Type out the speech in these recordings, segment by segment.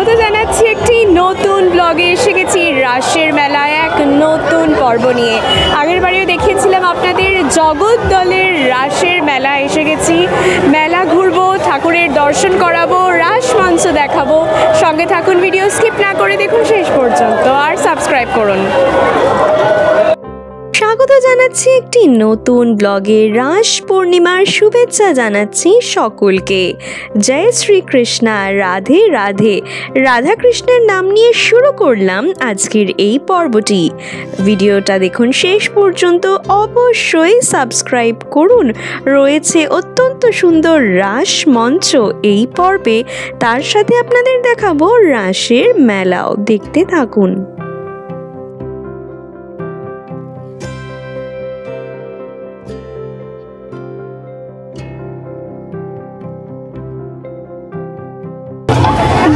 স্বাগত জানাচ্ছি একটি নতুন ব্লগে। এসে গেছি রাসের মেলায় এক নতুন পর্ব নিয়ে। আগের বারেও দেখিয়েছিলাম আপনাদের জগদ্দলের রাসের মেলা। এসে গেছি, মেলা ঘুরবো, ঠাকুরের দর্শন করাবো, রাস মঞ্চ দেখাবো। সঙ্গে থাকুন, ভিডিও স্কিপ না করে দেখুন শেষ পর্যন্ত, আর সাবস্ক্রাইব করুন। স্বাগত জানাচ্ছি একটি নতুন ব্লগে। রাস পূর্ণিমার শুভেচ্ছা জানাচ্ছি সকলকে। জয় শ্রীকৃষ্ণ, রাধে রাধে। রাধা কৃষ্ণের নাম নিয়ে শুরু করলাম আজকের এই পর্বটি। ভিডিওটা দেখুন শেষ পর্যন্ত, অবশ্যই সাবস্ক্রাইব করুন। রয়েছে অত্যন্ত সুন্দর রাস মঞ্চ এই পর্বে, তার সাথে আপনাদের দেখাবো রাসের মেলাও। দেখতে থাকুন।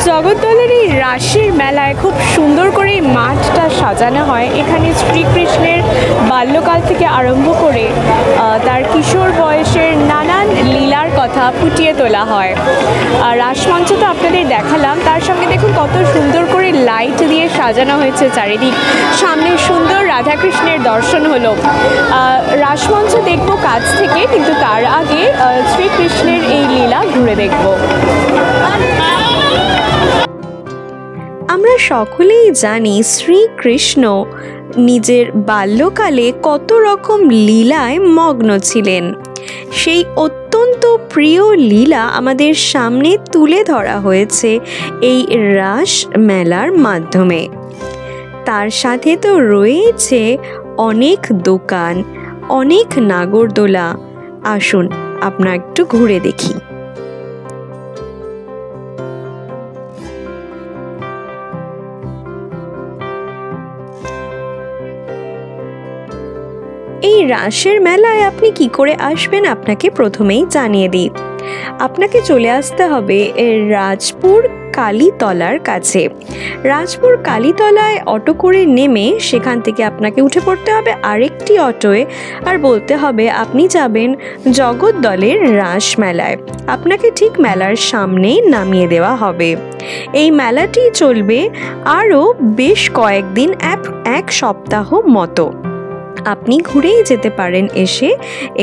জগদ্দলের এই রাসের মেলায় খুব সুন্দর করে মাঠটা সাজানো হয়। এখানে শ্রীকৃষ্ণের বাল্যকাল থেকে আরম্ভ করে তার কিশোর বয়সের নানান লীলার কথা ফুটিয়ে তোলা হয়। আর রাসমঞ্চ তো আপনাদের দেখালাম, তার সঙ্গে দেখুন কত সুন্দর করে লাইট দিয়ে সাজানো হয়েছে চারিদিক। সামনে সুন্দর রাধাকৃষ্ণের দর্শন হলো। রাসমঞ্চ দেখবো কাছ থেকে, কিন্তু তার আগে শ্রীকৃষ্ণের এই লীলা ঘুরে দেখব। আমরা সকলেই জানি শ্রীকৃষ্ণ নিজের বাল্যকালে কত রকম লীলায় মগ্ন ছিলেন। সেই অত্যন্ত প্রিয় লীলা আমাদের সামনে তুলে ধরা হয়েছে এই রাস মেলার মাধ্যমে। তার সাথে তো রয়েছে অনেক দোকান, অনেক নাগরদোলা। আসুন আমরা একটু ঘুরে দেখি। এই রাসের মেলায় আপনি কি করে আসবেন আপনাকে প্রথমেই জানিয়ে দিই। আপনাকে চলে আসতে হবে রাজপুর কালীতলার কাছে। রাজপুর কালীতলায় অটো করে নেমে সেখান থেকে আপনাকে উঠে পড়তে হবে আরেকটি অটোয়, আর বলতে হবে আপনি যাবেন জগদ্দলের রাস মেলায়। আপনাকে ঠিক মেলার সামনেই নামিয়ে দেওয়া হবে। এই মেলাটি চলবে আরও বেশ কয়েকদিন, এক সপ্তাহ মতো। আপনি ঘুরেই যেতে পারেন এসে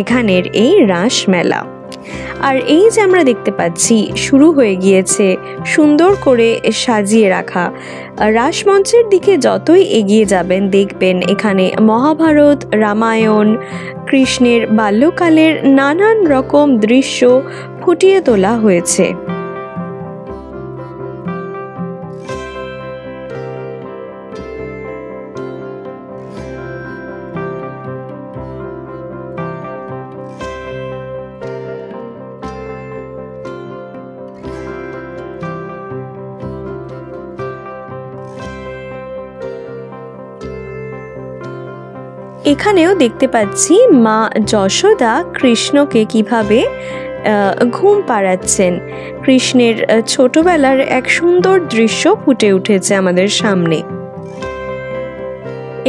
এখানের এই রাস মেলা। আর এই যে আমরা দেখতে পাচ্ছি শুরু হয়ে গিয়েছে সুন্দর করে সাজিয়ে রাখা। রাসমঞ্চের দিকে যতই এগিয়ে যাবেন দেখবেন এখানে মহাভারত, রামায়ণ, কৃষ্ণের বাল্যকালের নানান রকম দৃশ্য ফুটিয়ে তোলা হয়েছে। এখানেও দেখতে পাচ্ছি মা যশোদা কৃষ্ণকে কিভাবে ঘুম পাড়াচ্ছেন। কৃষ্ণের ছোটবেলার এক সুন্দর দৃশ্য ফুটে উঠেছে আমাদের সামনে।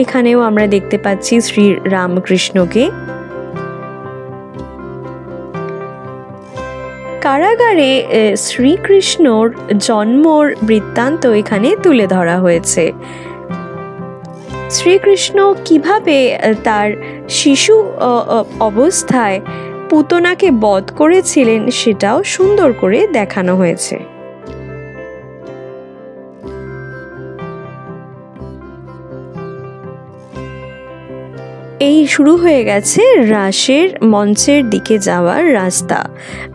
এখানেও আমরা দেখতে পাচ্ছি শ্রী রামকৃষ্ণকে। কারাগারে শ্রীকৃষ্ণর জন্মর বৃত্তান্ত এখানে তুলে ধরা হয়েছে। শ্রীকৃষ্ণ কিভাবে তার শিশু অবস্থায় পুতনাকে বধ করেছিলেন সেটাও সুন্দর করে দেখানো হয়েছে। এই শুরু হয়ে গেছে রাসের মঞ্চের দিকে যাওয়ার রাস্তা।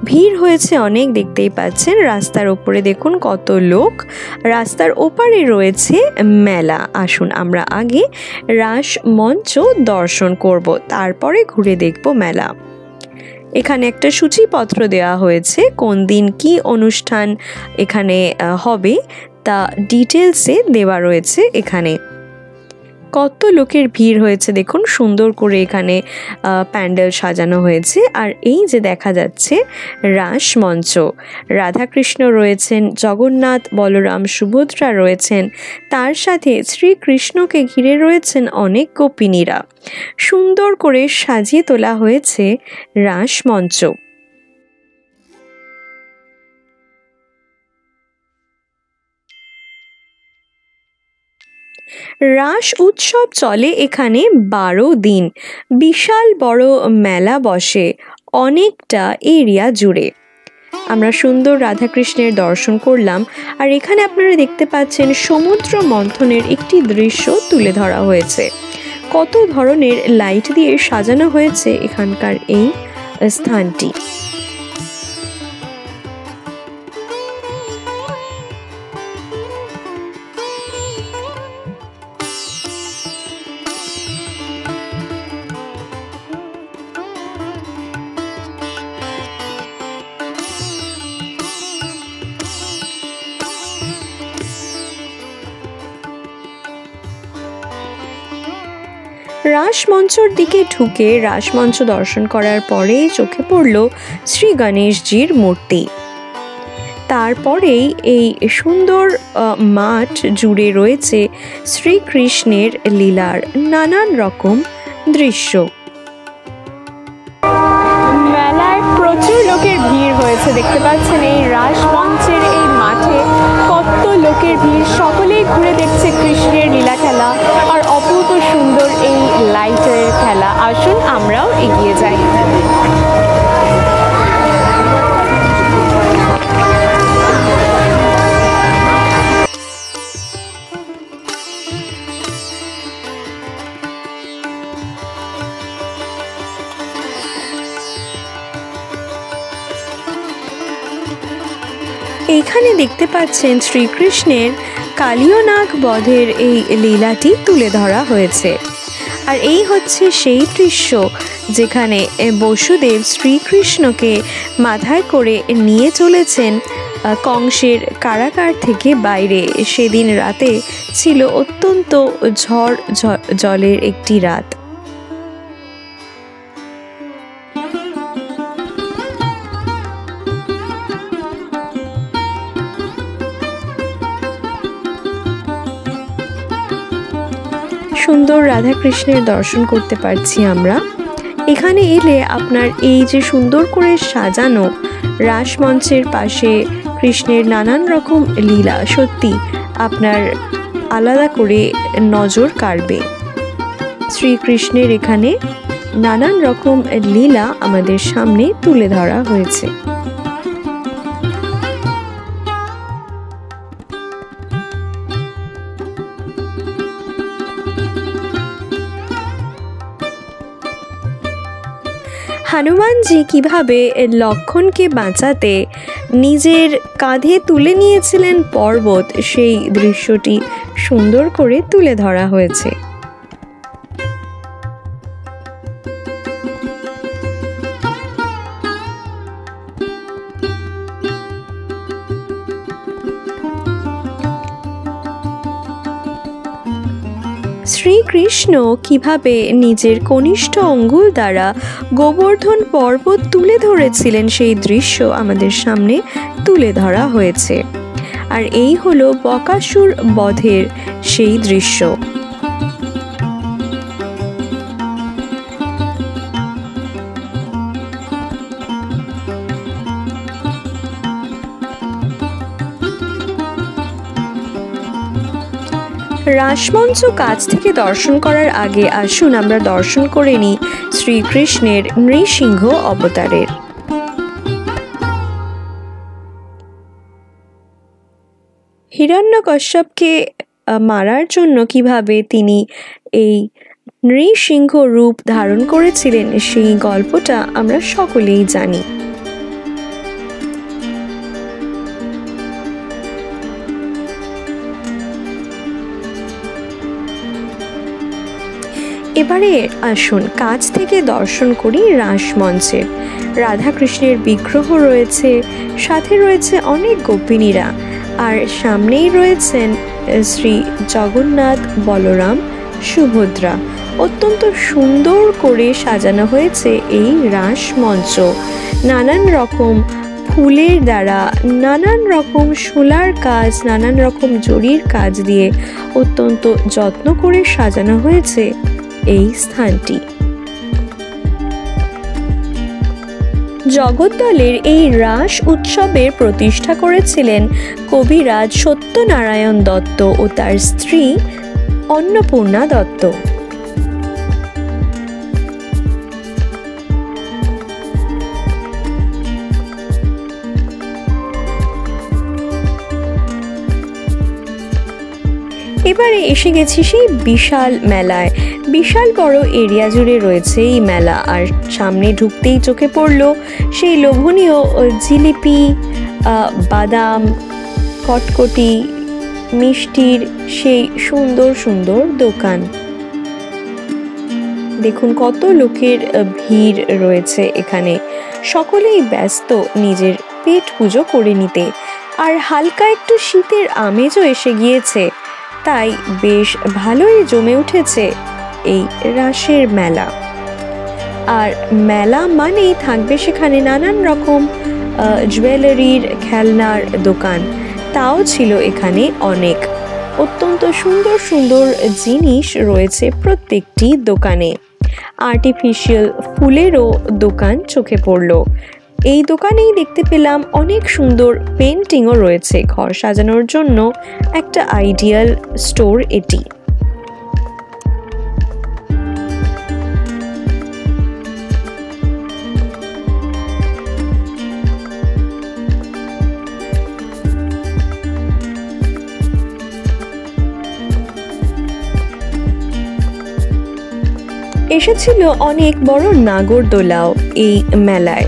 ভিড় হয়েছে অনেক, দেখতেই পাচ্ছেন। রাস্তার ওপরে দেখুন কত লোক। রাস্তার ওপারে রয়েছে মেলা। আসুন আমরা আগে রাস মঞ্চ দর্শন করব, তারপরে ঘুরে দেখব মেলা। এখানে একটা সূচিপত্র দেওয়া হয়েছে কোন দিন কি অনুষ্ঠান এখানে হবে তা ডিটেলসে দেওয়া রয়েছে। এখানে কত লোকের ভিড় হয়েছে দেখুন, সুন্দর করে এখানে প্যান্ডেল সাজানো হয়েছে। আর এই যে দেখা যাচ্ছে রাস মঞ্চ, রাধাকৃষ্ণ রয়েছেন, জগন্নাথ, বলরাম, সুভদ্রা রয়েছেন, তার সাথে শ্রীকৃষ্ণকে ঘিরে রয়েছেন অনেক গোপিনীরা। সুন্দর করে সাজিয়ে তোলা হয়েছে রাস মঞ্চ। রাস উৎসব চলে এখানে 12 দিন। বিশাল বড় মেলা বসে অনেকটা এরিয়া জুড়ে। আমরা সুন্দর রাধাকৃষ্ণের দর্শন করলাম, আর এখানে আপনারা দেখতে পাচ্ছেন সমুদ্র মন্থনের একটি দৃশ্য তুলে ধরা হয়েছে। কত ধরনের লাইট দিয়ে সাজানো হয়েছে এখানকার এই স্থানটি। রাসমঞ্চর দিকে ঢুকে রাসমঞ্চ দর্শন করার পরে চোখে পড়ল শ্রী গণেশজির মূর্তি। তারপরেই এই সুন্দর মাঠ জুড়ে রয়েছে শ্রীকৃষ্ণের লীলার নানান রকম দৃশ্য। মেলায় প্রচুর লোকের ভিড় হয়েছে, দেখতে পাচ্ছেন এই রাসমঞ্চের এই মাঠে কত লোকের ভিড়। সকলেই ঘুরে দেখছে কৃষ্ণের লীলা খেলা আর অপূর্ব সুন্দর এই লাইটের খেলা। আসুন আমরাও এগিয়ে যাই। এখানে দেখতে পাচ্ছেন শ্রীকৃষ্ণের কালীয়নাগ বধের এই লীলাটি তুলে ধরা হয়েছে। আর এই হচ্ছে সেই দৃশ্য যেখানে বসুদেব শ্রীকৃষ্ণকে মাথায় করে নিয়ে চলেছেন কংসের কারাগার থেকে বাইরে। সেদিন রাতে ছিল অত্যন্ত ঝড় জলের একটি রাত। সুন্দর রাধাকৃষ্ণের দর্শন করতে পারছি আমরা। এখানে এলে আপনার এই যে সুন্দর করে সাজানো রাসমঞ্চের পাশে কৃষ্ণের নানান রকম লীলা সত্যি আপনার আলাদা করে নজর কাড়বে। শ্রীকৃষ্ণের এখানে নানান রকম লীলা আমাদের সামনে তুলে ধরা হয়েছে। হনুমানজি কিভাবে লক্ষ্মণকে বাঁচাতে নিজের কাঁধে তুলে নিয়েছিলেন পর্বত, সেই দৃশ্যটি সুন্দর করে তুলে ধরা হয়েছে। শ্রীকৃষ্ণ কিভাবে নিজের কনিষ্ঠ অঙ্গুল দ্বারা গোবর্ধন পর্বত তুলে ধরেছিলেন সেই দৃশ্য আমাদের সামনে তুলে ধরা হয়েছে। আর এই হলো বকাসুর বধের সেই দৃশ্য। রাসমঞ্চ কাছ থেকে দর্শন করার আগে আসুন আমরা দর্শন করে নিই শ্রীকৃষ্ণের নৃসিংহ অবতারের। হিরণ্যকশ্যপকে মারার জন্য কিভাবে তিনি এই নৃসিংহ রূপ ধারণ করেছিলেন সেই গল্পটা আমরা সকলেই জানি। এবারে আসুন কাছ থেকে দর্শন করি রাসমঞ্চের। রাধাকৃষ্ণের বিগ্রহ রয়েছে, সাথে রয়েছে অনেক গোপিনীরা, আর সামনেই রয়েছেন শ্রী জগন্নাথ, বলরাম, সুভদ্রা। অত্যন্ত সুন্দর করে সাজানো হয়েছে এই রাসমঞ্চ। নানান রকম ফুলের দ্বারা, নানান রকম শোলার কাজ, নানান রকম জরির কাজ দিয়ে অত্যন্ত যত্ন করে সাজানো হয়েছে এই স্থানটি। জগদ্দলের এই রাস উৎসবের প্রতিষ্ঠা করেছিলেন কবিরাজ সত্যনারায়ণ দত্ত ও তার স্ত্রী অন্নপূর্ণা দত্ত। এবারে এসে গেছি সেই বিশাল মেলায়। বিশাল বড় এরিয়া জুড়ে রয়েছে এই মেলা, আর সামনে ঢুকতেই চোখে পড়লো সেই লোভনীয় জিলিপি, বাদাম, কটকটি, মিষ্টির সেই সুন্দর সুন্দর দোকান। দেখুন কত লোকের ভিড় রয়েছে এখানে, সকলেই ব্যস্ত নিজের পেট পুজো করে নিতে। আর হালকা একটু শীতের আমেজও এসে গিয়েছে, তাই বেশ ভালোই জমে উঠেছে এই রাসের মেলা। আর মেলা মানেই থাকবে সেখানে নানান রকম জুয়েলারির, খেলনার দোকান। তাও ছিল এখানে অনেক, অত্যন্ত সুন্দর সুন্দর জিনিস রয়েছে প্রত্যেকটি দোকানে। আর্টিফিশিয়াল ফুলেরও দোকান চোখে পড়ল। এই দোকানেই দেখতে পেলাম অনেক সুন্দর পেন্টিংও রয়েছে। ঘর সাজানোর জন্য একটা আইডিয়াল স্টোর এটি। এসেছিল অনেক বড় নাগরদোলাও এই মেলায়।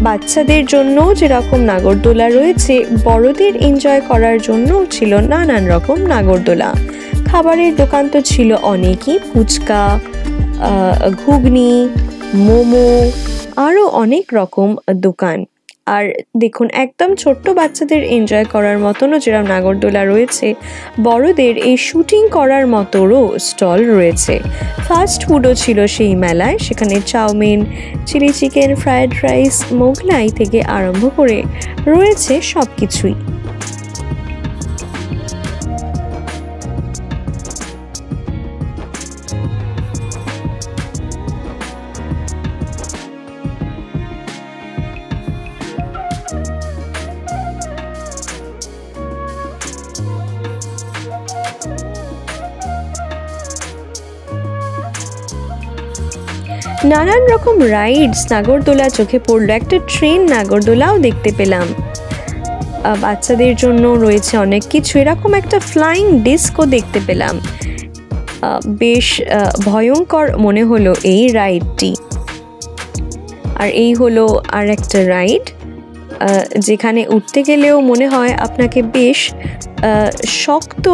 বাচ্চাদের জন্য যেরকম নাগরদোলা রয়েছে, বড়দের এনজয় করার জন্য ছিল নানান রকম নাগরদোলা। খাবারের দোকান তো ছিল অনেকই, ফুচকা, ঘুগনি, মোমো, আরও অনেক রকম দোকান। আর দেখুন একদম ছোট্ট বাচ্চাদের এনজয় করার মতনও যেরকম নাগরদোলা রয়েছে, বড়দের এই শুটিং করার মতোরও স্টল রয়েছে। ফাস্ট ফুডও ছিল সেই মেলায়, সেখানে chowmein, chilli chicken, fried rice, Mughlai থেকে আরম্ভ করে রয়েছে সব কিছুই। নানান রকম রাইডস নাগরদোলা চোখে পড়লো। একটা ট্রেন নাগরদোলাও দেখতে পেলাম। বাচ্চাদের জন্য রয়েছে অনেক কিছু। এরকম একটা ফ্লাইং ডিস্কও দেখতে পেলাম। বেশ ভয়ঙ্কর মনে হলো এই রাইডটি। আর এই হলো আর একটা রাইড, যেখানে উঠতে গেলেও মনে হয় আপনাকে বেশ শক্ত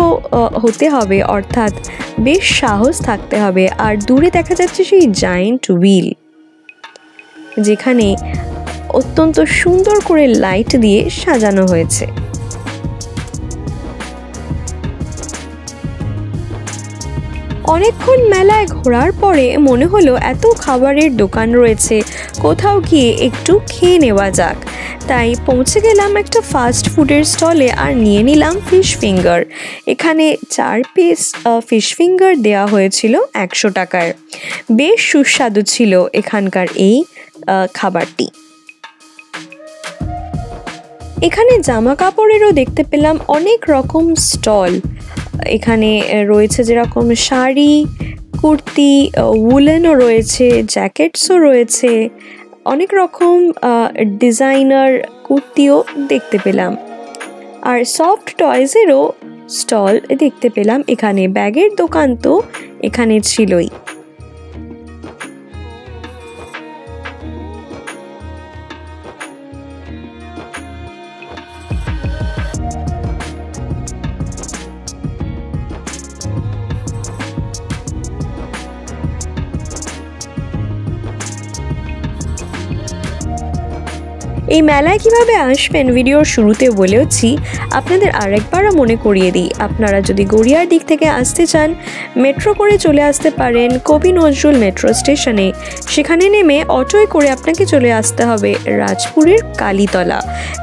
হতে হবে, অর্থাৎ বেশ সাহস থাকতে হবে। আর দূরে দেখা যাচ্ছে সেই জায়ান্ট হুইল, যেখানে অত্যন্ত সুন্দর করে লাইট দিয়ে সাজানো হয়েছে। অনেকক্ষণ মেলায় ঘোরার পরে মনে হলো এত খাবারের দোকান রয়েছে, কোথাও গিয়ে একটু খেয়ে নেওয়া যাক। তাই পৌঁছে গেলাম একটা ফাস্ট ফুডের স্টলে আর নিয়ে নিলাম ফিশ ফিঙ্গার। এখানে 4 পিস ফিশ ফিঙ্গার দেওয়া হয়েছিল 100 টাকায়। বেশ সুস্বাদু ছিল এখানকার এই খাবারটি। এখানে জামা কাপড়েরও দেখতে পেলাম অনেক রকম স্টল। এখানে রয়েছে যেরকম শাড়ি, কুর্তি, উলেনও রয়েছে, জ্যাকেটসও রয়েছে, অনেক রকম ডিজাইনার কুর্তিও দেখতে পেলাম। আর সফট টয়েজেরও স্টল দেখতে পেলাম এখানে। ব্যাগের দোকান তো এখানে ছিলই। এই মেলায় কিভাবে আসবেন ভিডিওর শুরুতে বলেওছি, আপনাদের আরেকবারও মনে করিয়ে দিই। আপনারা যদি গড়িয়ার দিক থেকে আসতে চান, মেট্রো করে চলে আসতে পারেন কবি নজরুল মেট্রো স্টেশনে। সেখানে নেমে অটোয় করে আপনাকে চলে আসতে হবে রাজপুরের কালীতলা।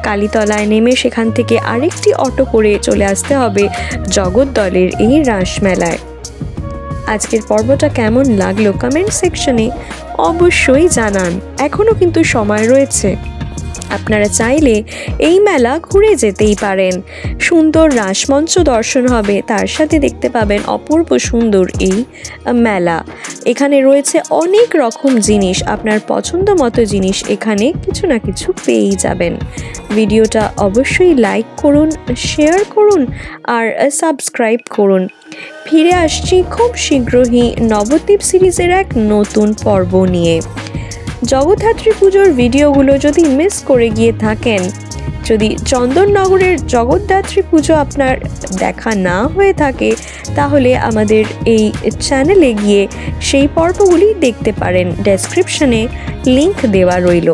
কালীতলায় নেমে সেখান থেকে আরেকটি অটো করে চলে আসতে হবে জগদ্দলের এই রাসমেলায়। আজকের পর্বটা কেমন লাগলো কমেন্ট সেকশনে অবশ্যই জানান। এখনও কিন্তু সময় রয়েছে। আপনারা চাইলে এই মেলা ঘুরে যেতেই পারেন। সুন্দর রাসমঞ্চ দর্শন হবে, তার সাথে দেখতে পাবেন অপূর্ব সুন্দর এই মেলা। এখানে রয়েছে অনেক রকম জিনিস, আপনার পছন্দ মতো জিনিস এখানে কিছু না কিছু পেয়েই যাবেন। ভিডিওটা অবশ্যই লাইক করুন, শেয়ার করুন আর সাবস্ক্রাইব করুন। ফিরে আসছি খুব শীঘ্রই নবদ্বীপ সিরিজের এক নতুন পর্ব নিয়ে। জগদ্ধাত্রী পুজোর ভিডিওগুলো যদি মিস করে গিয়ে থাকেন, যদি চন্দননগরের জগদ্ধাত্রী পুজো আপনার দেখা না হয়ে থাকে, তাহলে আমাদের এই চ্যানেলে গিয়ে সেই পর্বগুলি দেখতে পারেন। ডেসক্রিপশনে লিংক দেওয়া রইল।